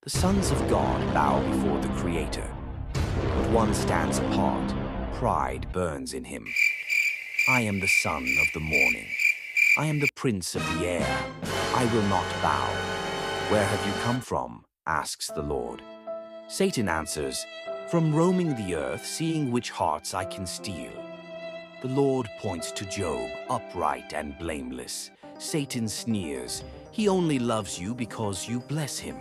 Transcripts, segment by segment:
The sons of God bow before the Creator, but one stands apart. Pride burns in him. I am the son of the morning. I am the prince of the air. I will not bow. Where have you come from? Asks the Lord. Satan answers, from roaming the earth, seeing which hearts I can steal. The Lord points to Job, upright and blameless. Satan sneers, he only loves you because you bless him.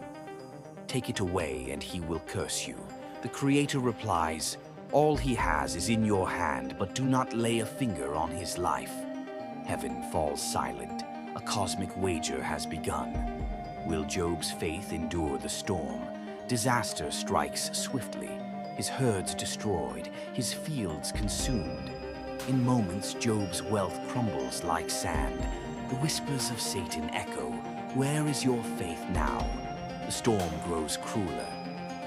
Take it away and he will curse you. The Creator replies, all he has is in your hand, but do not lay a finger on his life. Heaven falls silent. A cosmic wager has begun. Will Job's faith endure the storm? Disaster strikes swiftly. His herds destroyed, his fields consumed. In moments, Job's wealth crumbles like sand. The whispers of Satan echo, where is your faith now? The storm grows crueler.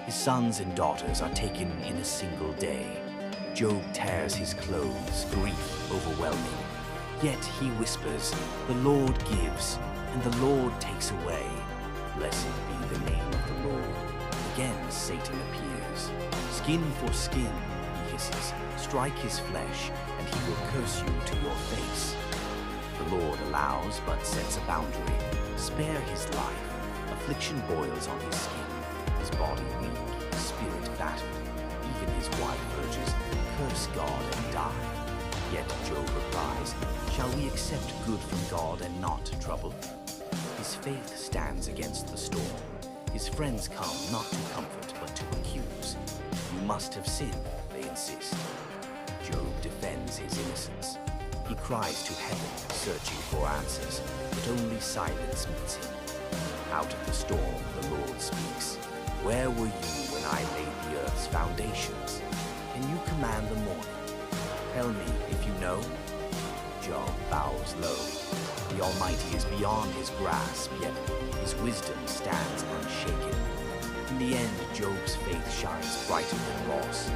His sons and daughters are taken in a single day. Job tears his clothes, grief overwhelming. Yet he whispers, the Lord gives, and the Lord takes away. Blessed be the name of the Lord. Again Satan appears. Skin for skin, he hisses, strike his flesh, and he will curse you to your face. The Lord allows, but sets a boundary. Spare his life. Affliction boils on his skin, his body weak, his spirit battered. Even his wife urges, curse God and die. Yet Job replies, shall we accept good from God and not trouble? His faith stands against the storm. His friends come not to comfort, but to accuse. You must have sinned, they insist. Job defends his innocence. He cries to heaven, searching for answers, but only silence meets him. Out of the storm, the Lord speaks. Where were you when I laid the earth's foundations? Can you command the morning? Tell me if you know. Job bows low. The Almighty is beyond his grasp, yet his wisdom stands unshaken. In the end, Job's faith shines brighter than loss.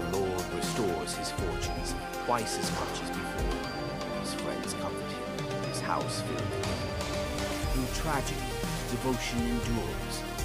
The Lord restores his fortunes, twice as much as before. His friends comfort him, his house filled with him. Through tragedy, devotion endures.